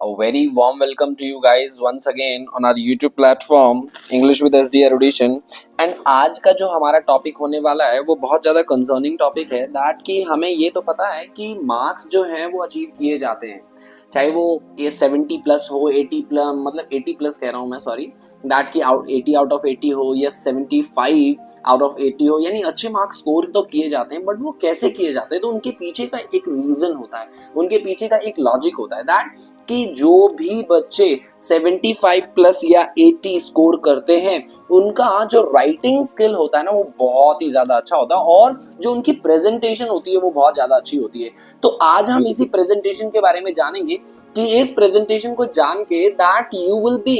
A very warm welcome to you guys once again on our YouTube platform English with SD Erudition। And आज का जो हमारा topic होने वाला है वो बहुत ज़्यादा कंसर्निंग टॉपिक है दैट कि हमें ये तो पता है कि मार्क्स जो हैं वो अचीव किए जाते हैं, चाहे वो ये 70 प्लस हो, 80 प्लस, मतलब 80 प्लस कह रहा हूँ मैं, सॉरी, दैट की 80 आउट ऑफ 80 हो या 75 आउट ऑफ 80 हो, यानी अच्छे मार्क्स स्कोर तो किए जाते हैं, बट वो कैसे किए जाते हैं तो उनके पीछे का एक रीजन होता है, उनके पीछे का एक लॉजिक होता है दैट कि जो भी बच्चे 75 प्लस या 80 स्कोर करते हैं उनका जो राइटिंग स्किल होता है ना वो बहुत ही ज्यादा अच्छा होता है और जो उनकी प्रेजेंटेशन होती है वो बहुत ज्यादा अच्छी होती है। तो आज हम इसी प्रेजेंटेशन के बारे में जानेंगे कि इस प्रेजेंटेशन को जान के that you will be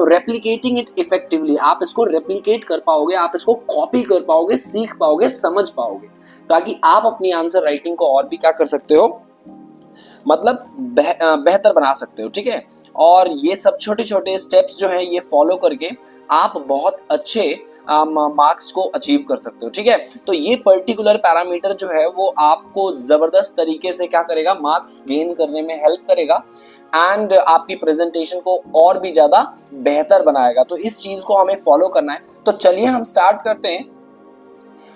replicating it effectively, आप इसको रेप्लिकेट कर पाओगे, आप इसको कॉपी कर पाओगे, सीख पाओगे, समझ पाओगे, ताकि आप अपनी आंसर राइटिंग को और भी क्या कर सकते हो, मतलब बेहतर बना सकते हो। ठीक है, और ये सब छोटे छोटे स्टेप्स जो हैं ये फॉलो करके आप बहुत अच्छे मार्क्स को अचीव कर सकते हो। ठीक है, तो ये पर्टिकुलर पैरामीटर जो है वो आपको जबरदस्त तरीके से क्या करेगा, मार्क्स गेन करने में हेल्प करेगा एंड आपकी प्रेजेंटेशन को और भी ज्यादा बेहतर बनाएगा। तो इस चीज को हमें फॉलो करना है। तो चलिए हम स्टार्ट करते हैं।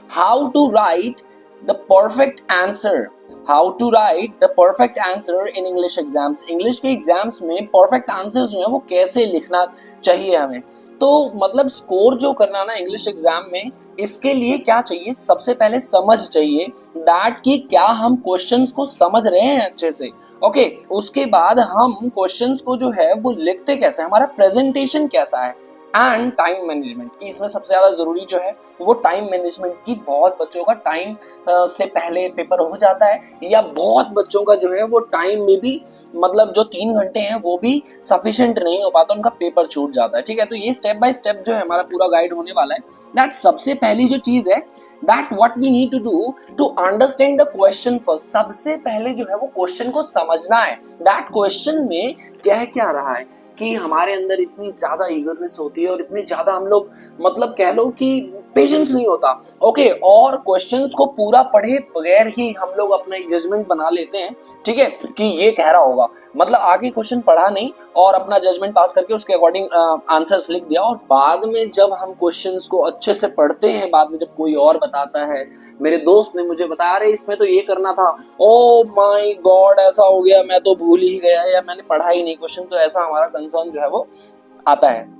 How to write the perfect answer, how to write the perfect answer in English exams. English के एग्जाम्स में परफेक्ट आंसर जो है वो कैसे लिखना चाहिए हमें। तो मतलब स्कोर जो करना ना इंग्लिश एग्जाम में, इसके लिए क्या चाहिए, सबसे पहले समझ चाहिए दैट कि क्या हम क्वेश्चंस को समझ रहे हैं अच्छे से। ओके, उसके बाद हम क्वेश्चंस को जो है वो लिखते कैसे, हमारा प्रेजेंटेशन कैसा है, एंड टाइम मैनेजमेंट की इसमें सबसे ज्यादा जरूरी जो है वो टाइम मैनेजमेंट की। बहुत बच्चों का टाइम से पहले पेपर हो जाता है, या बहुत बच्चों का जो है वो टाइम में भी, मतलब जो 3 घंटे हैं वो भी सफिशिएंट नहीं हो पाता, उनका पेपर छूट जाता है। ठीक है, तो ये स्टेप बाय स्टेप जो है हमारा पूरा गाइड होने वाला है। दैट सबसे पहली जो चीज है that what we need to do to understand the question first. सबसे पहले जो है वो क्वेश्चन को समझना है, दैट क्वेश्चन में कह क्या रहा है। कि हमारे अंदर इतनी ज्यादा ईगरनेस होती है और इतनी ज्यादा हम लोग, मतलब कह लो कि पेशेंस नहीं होता। ओके, और क्वेश्चंस को पूरा पढ़े बगैर ही हम लोग अपना एक जजमेंट बना लेते हैं। ठीक है, कि ये कह रहा होगा, मतलब आगे क्वेश्चन पढ़ा नहीं और अपना जजमेंट पास करके उसके अकॉर्डिंग आंसर्स लिख दिया, और बाद में जब हम क्वेश्चंस को अच्छे से पढ़ते हैं, बाद में जब कोई और बताता है, मेरे दोस्त ने मुझे बताया अरे इसमें तो ये करना था, ओ माय गॉड ऐसा हो गया, मैं तो भूल ही गया या मैंने पढ़ा ही नहीं क्वेश्चन, तो ऐसा हमारा कंसर्न जो है वो आता है।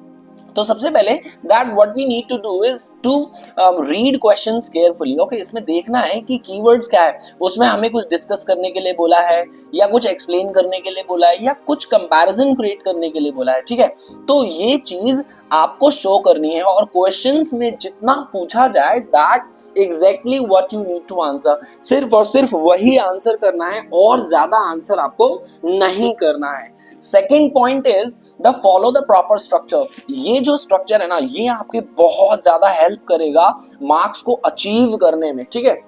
तो सबसे पहले that what we need to do is to read questions carefully. Okay, इसमें देखना है कि कीवर्ड्स क्या है, उसमें हमें कुछ डिस्कस करने के लिए बोला है या कुछ एक्सप्लेन करने के लिए बोला है या कुछ कंपैरिजन क्रिएट करने के लिए बोला है। ठीक है, तो ये चीज आपको शो करनी है, और क्वेश्चंस में जितना पूछा जाए that exactly what you need to answer, सिर्फ और सिर्फ वही आंसर करना है और ज्यादा आंसर आपको नहीं करना है। Second point is the follow the proper structure. ये जो स्ट्रक्चर है ना ये आपके बहुत ज्यादा हेल्प करेगा मार्क्स को अचीव करने में। ठीक है,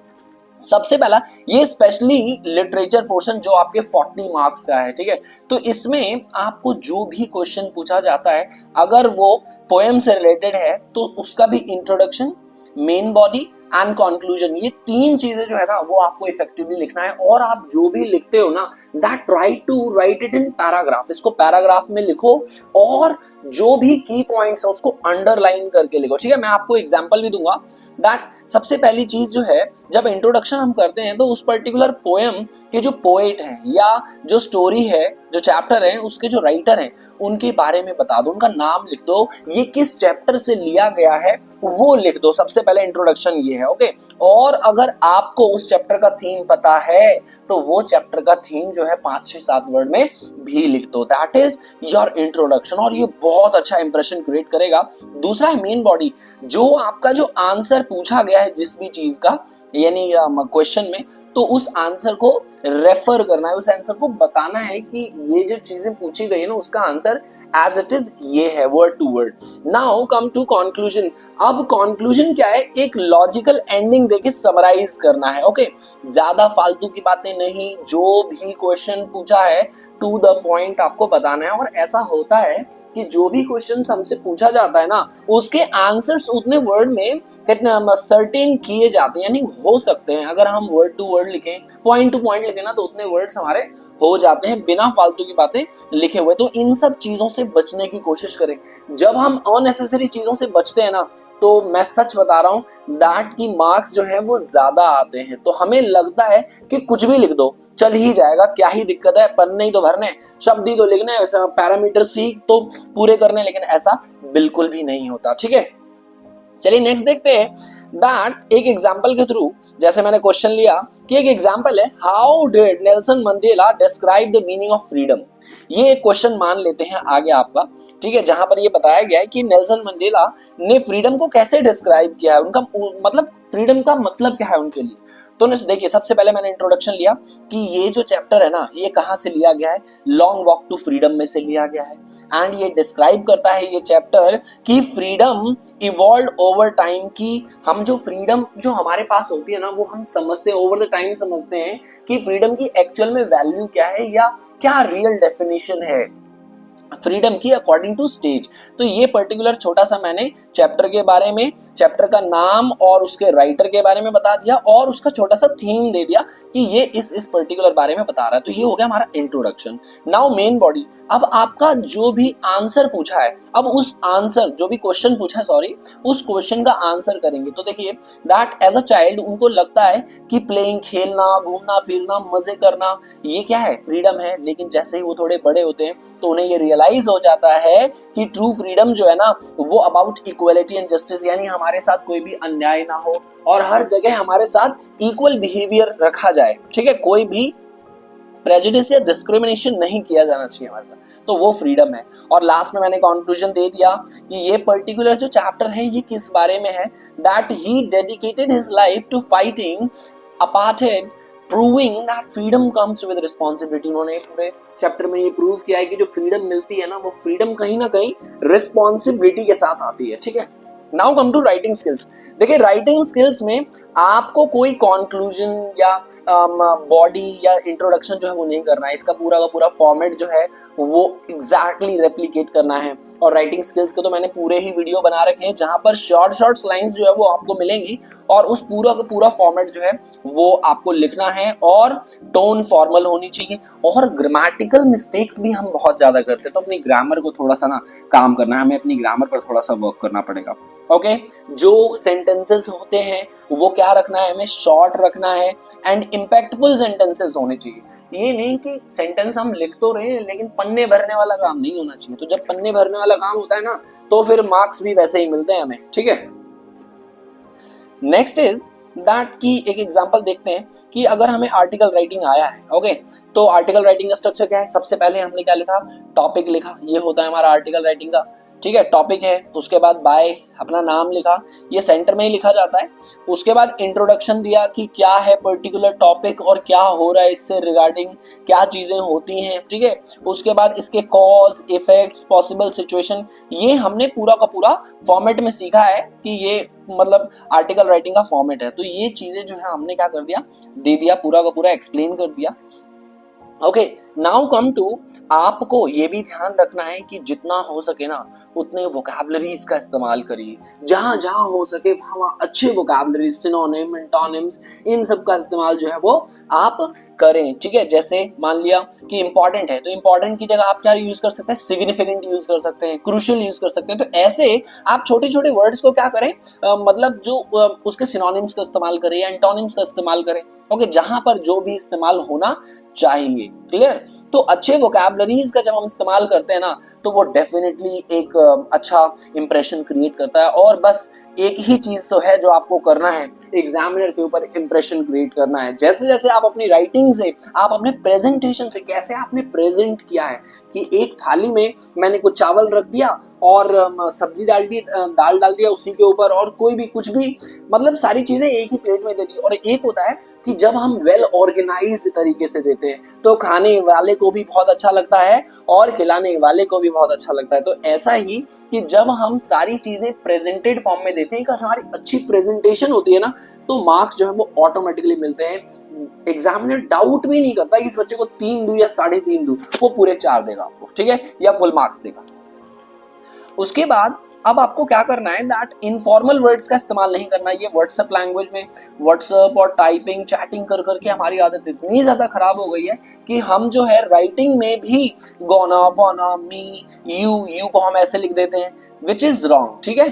सबसे पहला ये स्पेशली लिटरेचर पोर्शन जो आपके 40 मार्क्स का है। ठीक है, तो इसमें आपको जो भी क्वेश्चन पूछा जाता है, अगर वो पोएम से रिलेटेड है तो उसका भी introduction, main body and conclusion, ये 3 चीजें जो है ना वो आपको इफेक्टिवली लिखना है। और आप जो भी लिखते हो ना that try to write it in paragraph, इसको पैराग्राफ में लिखो और जो भी की पॉइंट्स है उसको अंडरलाइन करके लिखो। ठीक है, मैं आपको एग्जांपल भी दूंगा दैट सबसे पहली चीज जो है, जब इंट्रोडक्शन हम करते हैं तो उस पर्टिकुलर पोएम के जो पोएट हैं या जो स्टोरी है, जो चैप्टर है, उसके जो राइटर हैं उनके बारे में बता दो, उनका नाम लिख दो, ये किस चैप्टर से लिया गया है वो लिख दो। सबसे पहले इंट्रोडक्शन ये है। ओके, और अगर आपको उस चैप्टर का थीम पता है तो वो चैप्टर का थीम जो है 5, 6, 7 वर्ड में भी लिख दो। दैट इज योर इंट्रोडक्शन, और ये बहुत अच्छा इंप्रेशन क्रिएट करेगा। दूसरा है मेन बॉडी, जो आपका जो आंसर पूछा गया है जिस भी चीज का, यानी क्वेश्चन में, तो उस आंसर को रेफर करना है, उस आंसर को बताना है कि ये जो चीजें पूछी गई है ना उसका आंसर एज इट इज ये है, word to word. Now come to conclusion. अब कंक्लूजन क्या है, एक लॉजिकल एंडिंग देके समराइज करना है। ओके, ज्यादा फालतू की बातें नहीं, जो भी क्वेश्चन पूछा है टू द पॉइंट आपको बताना है। और ऐसा होता है कि जो भी क्वेश्चन हमसे पूछा जाता है ना, उसके आंसर्स उतने वर्ड में सर्टेन किए जाते हैं, यानी हो सकते हैं। अगर हम वर्ड टू वर्ड लिखें, पॉइंट टू पॉइंट लिखें ना, तो उतने वर्ड्स हमारे हो जाते हैं बिना फालतू की बातें लिखे हुए। तो इन सब चीजों से बचने की कोशिश करें। जब हम अननेसेसरी चीजों से बचते हैं ना, तो मैं सच बता रहा हूं दैट की मार्क्स जो है वो ज्यादा आते हैं। तो हमें लगता है कि कुछ भी लिख दो चल ही जाएगा, क्या ही दिक्कत है, पन्ने ही तो भरने, शब्द ही तो लिखने, पैरामीटर सीख तो पूरे करने, लेकिन ऐसा बिल्कुल भी नहीं होता। ठीक है, चलिए नेक्स्ट देखते हैं दैट एक एग्जांपल के थ्रू। जैसे मैंने क्वेश्चन लिया कि एक एग्जांपल है, how did Nelson Mandela describe the meaning of freedom. ये एक क्वेश्चन मान लेते हैं आगे आपका, ठीक है, जहां पर ये बताया गया है कि नेल्सन मंडेला ने फ्रीडम को कैसे डिस्क्राइब किया है, उनका मतलब फ्रीडम का मतलब क्या है उनके लिए। तो देखिए, सबसे पहले मैंने इंट्रोडक्शन लिया कि ये जो चैप्टर है ना, ये कहां से लिया गया है, लॉन्ग वॉक टू फ्रीडम में से लिया गया है। एंड ये डिस्क्राइब करता है ये चैप्टर कि फ्रीडम इवॉल्व ओवर टाइम, की हम जो फ्रीडम जो हमारे पास होती है ना, वो हम समझते हैं ओवर द टाइम, समझते हैं कि फ्रीडम की एक्चुअल में वैल्यू क्या है या क्या रियल डेफिनेशन है फ्रीडम की अकॉर्डिंग टू स्टेज। तो ये पर्टिकुलर छोटा सा मैंने चैप्टर के बारे में, चैप्टर का नाम और उसके राइटर के बारे में बता दिया, और उसका छोटा सा थीम दे दिया कि ये इस पर्टिकुलर बारे में बता रहा है। तो ये हो गया हमारा इंट्रोडक्शन। Now main body. अब आपका जो भी आंसर पूछा है, अब उस आंसर जो भी क्वेश्चन पूछा है, सॉरी, उस क्वेश्चन का आंसर करेंगे। तो देखिए दैट एज अ चाइल्ड उनको लगता है कि प्लेइंग, खेलना, घूमना फिरना, मजे करना, ये क्या है, फ्रीडम है। लेकिन जैसे ही वो थोड़े बड़े होते हैं तो उन्हें ये रियलाइज हो जाता है कि ट्रू फ्रीडम जो है ना, वो अबाउट इक्वलिटी एंड जस्टिस, यानी हमारे साथ कोई भी अन्याय ना हो और हर जगह हमारे साथ इक्वल बिहेवियर रखा जाए। ठीक है, कोई भी प्रेजुडिस या डिस्क्रिमिनेशन नहीं किया जाना चाहिए हमारे साथ, तो वो फ्रीडम है। और लास्ट में मैंने कंक्लूजन दे दिया कि ये पर्टिकुलर जो चैप्टर है ये किस बारे में है, that he dedicated his life to fighting apartheid, proving that freedom comes with responsibility. उन्होंने पूरे चैप्टर में ये प्रूव किया है कि जो फ्रीडम मिलती है ना, वो फ्रीडम कहीं ना कहीं रिस्पॉन्सिबिलिटी के साथ आती है। ठीक है, now come to writing skills. देखिए राइटिंग स्किल्स में आपको कोई कंक्लूजन या बॉडी या इंट्रोडक्शन जो है वो नहीं करना है, इसका पूरा का पूरा फॉर्मेट जो है वो एग्जैक्टली रेप्लिकेट करना है। और राइटिंग स्किल्स के तो मैंने पूरे ही वीडियो बना रखे हैं जहां पर शॉर्ट लाइंस जो है वो आपको मिलेंगी, और उस पूरा का पूरा फॉर्मेट जो है वो आपको लिखना है, और टोन फॉर्मल होनी चाहिए। और ग्रामेटिकल मिस्टेक्स भी हम बहुत ज्यादा करते हैं, तो अपनी ग्रामर को थोड़ा सा ना काम करना है, हमें अपनी ग्रामर पर थोड़ा सा वर्क करना पड़ेगा। ओके, जो सेंटेंसेस होते हैं वो क्या रखना है, हमें शॉर्ट रखना है एंड इम्पैक्टफुल सेंटेंसेस होने चाहिए। ये नहीं कि सेंटेंस हम लिख तो रहे हैं लेकिन पन्ने भरने वाला काम नहीं होना चाहिए। तो जब पन्ने भरने वाला काम होता है ना, तो फिर मार्क्स भी वैसे ही मिलते हैं हमें। ठीक है, नेक्स्ट इज दैट की एक एग्जांपल देखते हैं कि अगर हमें आर्टिकल राइटिंग आया है, ओके, तो आर्टिकल राइटिंग का स्ट्रक्चर क्या है। सबसे पहले हमने क्या लिखा, टॉपिक लिखा, ये होता है हमारा आर्टिकल राइटिंग का। ठीक है, टॉपिक है, उसके बाद बाय, अपना नाम लिखा, ये सेंटर में ही लिखा जाता है। उसके बाद इंट्रोडक्शन दिया कि क्या है पर्टिकुलर टॉपिक और क्या हो रहा है इससे रिगार्डिंग, क्या चीजें होती हैं। ठीक है, उसके बाद इसके कॉज, इफेक्ट्स, पॉसिबल सिचुएशन, ये हमने पूरा का पूरा फॉर्मेट में सीखा है कि ये मतलब आर्टिकल राइटिंग का फॉर्मेट है। तो ये चीजें जो है हमने क्या कर दिया, दे दिया, पूरा का पूरा एक्सप्लेन कर दिया। ओके, नाउ कम टू, आपको ये भी ध्यान रखना है कि जितना हो सके ना उतने वोकैबुलरीज का इस्तेमाल करिए। जहां जहां हो सके वहां अच्छे वोकैबुलरीज, सिनोनिम, एंटोनिम्स, इन सब का इस्तेमाल जो है वो आप करें। ठीक है, जैसे मान लिया कि इंपॉर्टेंट है, तो इंपॉर्टेंट की जगह आप क्या यूज कर सकते हैं, सिग्निफिकेंट यूज कर सकते हैं, क्रूशियल यूज कर सकते हैं। तो ऐसे आप छोटे छोटे वर्ड्स को क्या करें, मतलब जो उसके सिनोनिम्स का इस्तेमाल करें या एंटोनिम्स का इस्तेमाल करें। ओके, जहां पर जो भी इस्तेमाल होना चाहिए। क्लियर, तो अच्छे वोकैबुलरीज का जब हम इस्तेमाल करते हैं ना, तो वो डेफिनेटली एक अच्छा इंप्रेशन क्रिएट करता है। और बस एक ही चीज तो है जो आपको करना है, एग्जामिनर के ऊपर इंप्रेशन क्रिएट करना है। जैसे जैसे आप अपनी राइटिंग से, आप अपने प्रेजेंटेशन से, कैसे आपने प्रेजेंट किया है कि एक थाली में मैंने कुछ चावल रख दिया और सब्जी दाल डाल दिया उसी के ऊपर, और कोई भी कुछ भी, मतलब सारी चीजें एक ही प्लेट में दे दी। और एक होता है कि जब हम वेल ऑर्गेनाइज्ड तरीके से देते हैं तो खाने वाले को भी बहुत अच्छा लगता है और खिलाने वाले को भी बहुत अच्छा लगता है। तो ऐसा ही कि जब हम सारी चीजें प्रेजेंटेड फॉर्म में देते हैं, हमारी अच्छी प्रेजेंटेशन होती है ना, तो मार्क्स जो है वो ऑटोमेटिकली मिलते हैं एग्जामिनर डाउट भी नहीं करता कि इस बच्चे को 3 दूं या 3.5 दूं, वो पूरे 4 देगा आपको, ठीक है, या फुल मार्क्स देगा। उसके बाद अब आपको क्या करना है, दैट इनफॉर्मल वर्ड्स का इस्तेमाल नहीं करना। ये व्हाट्सएप लैंग्वेज में व्हाट्सएप और टाइपिंग चैटिंग कर करके हमारी आदत इतनी ज्यादा खराब हो गई है कि हम जो है राइटिंग में भी गोना वाना मी यू को हम ऐसे लिख देते हैं, विच इज रॉन्ग, ठीक है।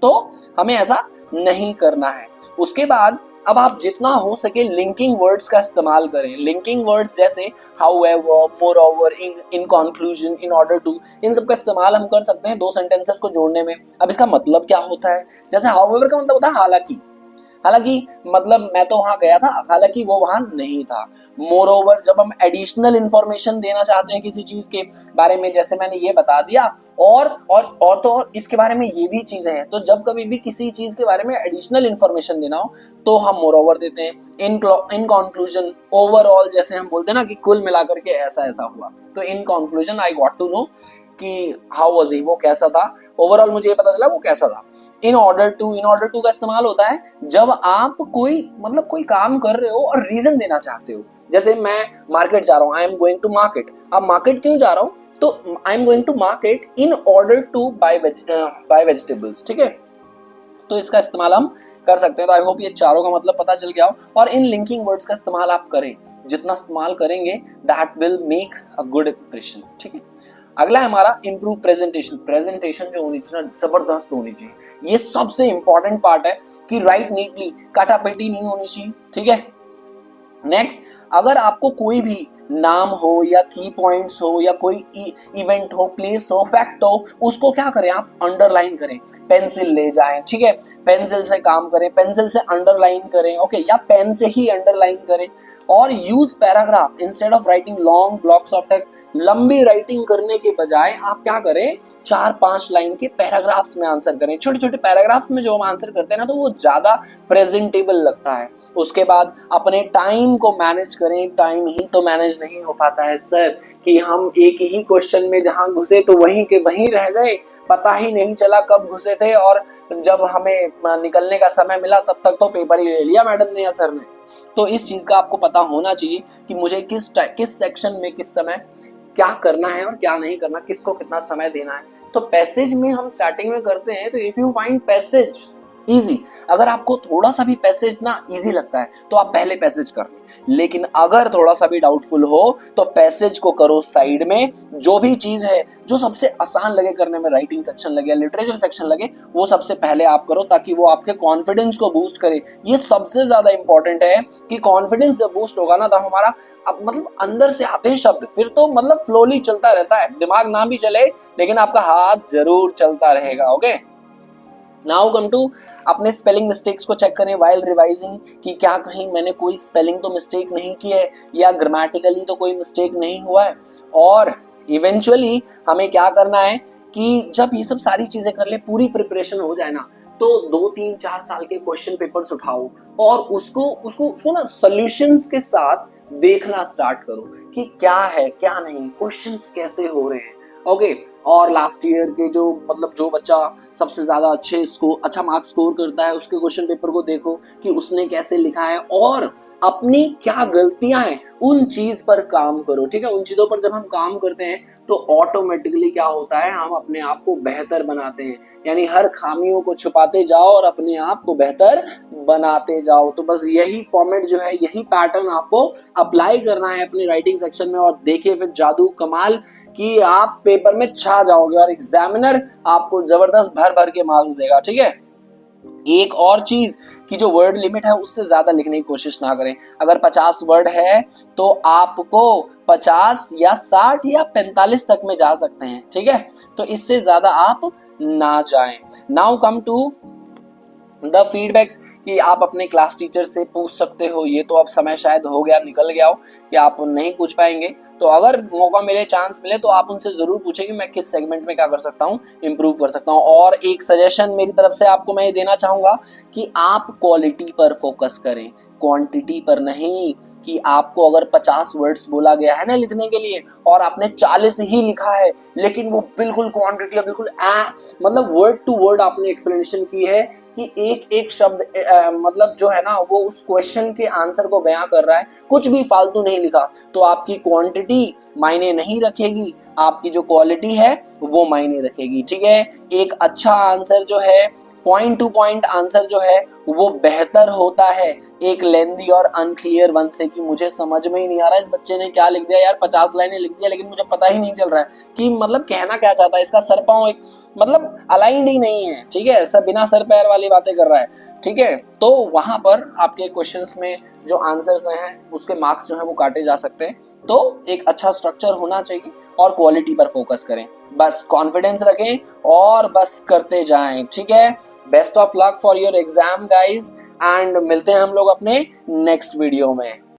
तो हमें ऐसा नहीं करना है। उसके बाद अब आप जितना हो सके लिंकिंग वर्ड्स का इस्तेमाल करें। लिंकिंग वर्ड्स जैसे however, moreover, in conclusion, in order to, इन सब का इस्तेमाल हम कर सकते हैं दो सेंटेंसेस को जोड़ने में। अब इसका मतलब क्या होता है, जैसे हाउएवर का मतलब होता है हालांकि, हालांकि मतलब मैं तो वहां गया था, हालांकि वो वहां नहीं था। मोरओवर जब हम एडिशनल इंफॉर्मेशन देना चाहते हैं किसी चीज के बारे में, जैसे मैंने ये बता दिया, और इसके बारे में ये भी चीजें हैं, तो जब कभी भी किसी चीज के बारे में एडिशनल इंफॉर्मेशन देना हो तो हम मोरओवर देते हैं। इन कंक्लूजन, ओवरऑल जैसे हम बोलते हैं ना कि कुल मिलाकर के ऐसा ऐसा हुआ, तो in conclusion I got to know कि हाउ वाज ही, वो कैसा था, ओवरऑल मुझे ये पता चला वो कैसा था। इन ऑर्डर टू का इस्तेमाल होता है जब आप कोई काम कर रहे हो और रीजन देना चाहते हो। जैसे मैं मार्केट जा रहा हूँ, I am going to market. अब मार्केट क्यों जा रहा हूँ, तो I am going to market in order to buy vegetables, ठीक है। तो इसका इस्तेमाल हम कर सकते हैं। तो आई होप ये चारों का मतलब पता चल गया हो। और इन लिंकिंग वर्ड्स का इस्तेमाल आप करें, जितना इस्तेमाल करेंगे that will make a good impression, ठीक है। अगला है हमारा इंप्रूव प्रेजेंटेशन। प्रेजेंटेशन जो होनी चाहिए ना, जबरदस्त होनी चाहिए। ये सबसे इंपॉर्टेंट पार्ट है कि राइट नीटली, काटापेटी नहीं होनी चाहिए, ठीक है। नेक्स्ट, अगर आपको कोई भी नाम हो या की पॉइंट्स हो या कोई इवेंट हो, प्लेस हो, फैक्ट हो, उसको क्या करें आप अंडरलाइन करें, पेंसिल ले जाएं, ठीक है, पेंसिल से काम करें, पेंसिल से अंडरलाइन करें, ओके, या पेन से ही अंडरलाइन करें। और use paragraph instead of writing long blocks of text. लंबी राइटिंग करने के बजाय आप क्या करें, 4-5 लाइन के पैराग्राफ्स में आंसर करें। छोटे छोटे पैराग्राफ्स में जो हम आंसर करते हैं ना, तो वो ज्यादा प्रेजेंटेबल लगता है। उसके बाद अपने टाइम को मैनेज करें। टाइम ही तो मैनेज नहीं हो पाता है सर, कि हम एक ही क्वेश्चन में जहां घुसे तो वहीं के वहीं रह गए, पता ही नहीं चला कब घुसे थे, और जब हमें निकलने का समय मिला तब तक तो पेपर ही ले लिया मैडम ने या सर ने। तो इस चीज का आपको पता होना चाहिए कि मुझे किस सेक्शन में किस समय क्या करना है और क्या नहीं करना, किसको कितना समय देना है। तो पैसेज में हम स्टार्टिंग में करते हैं, तो if you find passage easy, अगर आपको थोड़ा सा भी पैसेज ना इजी लगता है तो आप पहले पैसेज कर लें। लेकिन अगर थोड़ा सा भी डाउटफुल हो तो पैसेज को करो साइड में। जो भी चीज है जो सबसे आसान लगे करने में, राइटिंग सेक्शन लगे, लिटरेचर सेक्शन लगे, वो सबसे पहले आप करो, ताकि वो आपके कॉन्फिडेंस को बूस्ट करे। ये सबसे ज्यादा इंपॉर्टेंट है कि कॉन्फिडेंस जब बूस्ट होगा ना, तब हमारा मतलब अंदर से आते हैं शब्द, फिर तो मतलब फ्लोली चलता रहता है, दिमाग ना भी चले लेकिन आपका हाथ जरूर चलता रहेगा, ओके। नाउ कम टू अपने स्पेलिंग मिस्टेक्स को चेक करें वाइल रिवाइजिंग, कि क्या कहीं मैंने कोई स्पेलिंग तो मिस्टेक नहीं की है या ग्रामेटिकली तो कोई मिस्टेक नहीं हुआ है। और इवेंचुअली हमें क्या करना है कि जब ये सब सारी चीजें कर ले, पूरी प्रिपरेशन हो जाए ना, तो 2-3-4 साल के क्वेश्चन पेपर्स उठाओ और उसको ना सॉल्यूशंस के साथ देखना स्टार्ट करो कि क्या है क्या नहीं, क्वेश्चंस कैसे हो रहे हैं, ओके। और लास्ट ईयर के जो जो बच्चा सबसे ज्यादा अच्छा मार्क्स स्कोर करता है, उसके क्वेश्चन पेपर को देखो कि उसने कैसे लिखा है और अपनी क्या गलतियां हैं, उन चीज पर काम करो, ठीक है। उन चीजों पर जब हम काम करते हैं तो ऑटोमेटिकली क्या होता है, हम अपने आप को बेहतर बनाते हैं। यानी हर खामियों को छुपाते जाओ और अपने आप को बेहतर बनाते जाओ। तो बस यही फॉर्मेट जो है, यही पैटर्न आपको अप्लाई करना है अपने राइटिंग सेक्शन में, और देखिए फिर जादू कमाल कि आप पेपर में छा जाओगे और एग्जामिनर आपको जबरदस्त भर भर के मार्क्स देगा, ठीक है। एक और चीज कि जो वर्ड लिमिट है उससे ज्यादा लिखने की कोशिश ना करें। अगर 50 वर्ड है तो आपको 50 या 60 या 45 तक में जा सकते हैं, ठीक है। तो इससे ज्यादा आप ना जाएं। Now come to the feedbacks, कि आप अपने क्लास टीचर से पूछ सकते हो। ये तो अब समय शायद हो गया, निकल गया हो कि आप नहीं पूछ पाएंगे, तो अगर मौका मिले, चांस मिले, तो आप उनसे जरूर पूछें कि मैं किस सेगमेंट में क्या कर सकता हूँ, इंप्रूव कर सकता हूँ। और एक सजेशन मेरी तरफ से आपको मैं ये देना चाहूंगा कि आप क्वालिटी पर फोकस करें, क्वांटिटी पर नहीं। कि आपको अगर 50 वर्ड्स बोला गया है ना लिखने के लिए और आपने 40 ही लिखा है, लेकिन वो बिल्कुल क्वांटिटी है, बिल्कुल वर्ड टू वर्ड आपने एक्सप्लेनेशन की है, कि एक एक शब्द मतलब जो है ना वो उस क्वेश्चन के आंसर को बयां कर रहा है, कुछ भी फालतू नहीं लिखा, तो आपकी क्वांटिटी मायने नहीं रखेगी, आपकी जो क्वालिटी है वो मायने रखेगी। ठीक है, एक अच्छा आंसर जो है, पॉइंट टू पॉइंट आंसर जो है वो बेहतर होता है एक लेंदी और अनक्लियर वन से कि मुझे समझ में ही नहीं आ रहा है इस बच्चे ने क्या लिख दिया यार, 50 लाइनें लिख दिया लेकिन मुझे पता ही नहीं चल रहा है कि मतलब कहना क्या चाहता है, इसका सर पांव एक मतलब अलाइंड ही नहीं है। ठीक है, सब बिना सर पैर वाली बातें कर रहा है। ठीक है, तो वहां पर आपके क्वेश्चंस में जो आंसर्स हैं उसके मार्क्स जो है वो काटे जा सकते हैं। तो एक अच्छा स्ट्रक्चर होना चाहिए और क्वालिटी पर फोकस करें, बस कॉन्फिडेंस रखें और बस करते जाएं। ठीक है, best of luck for your exam guys, and मिलते हैं हम लोग अपने नेक्स्ट वीडियो में।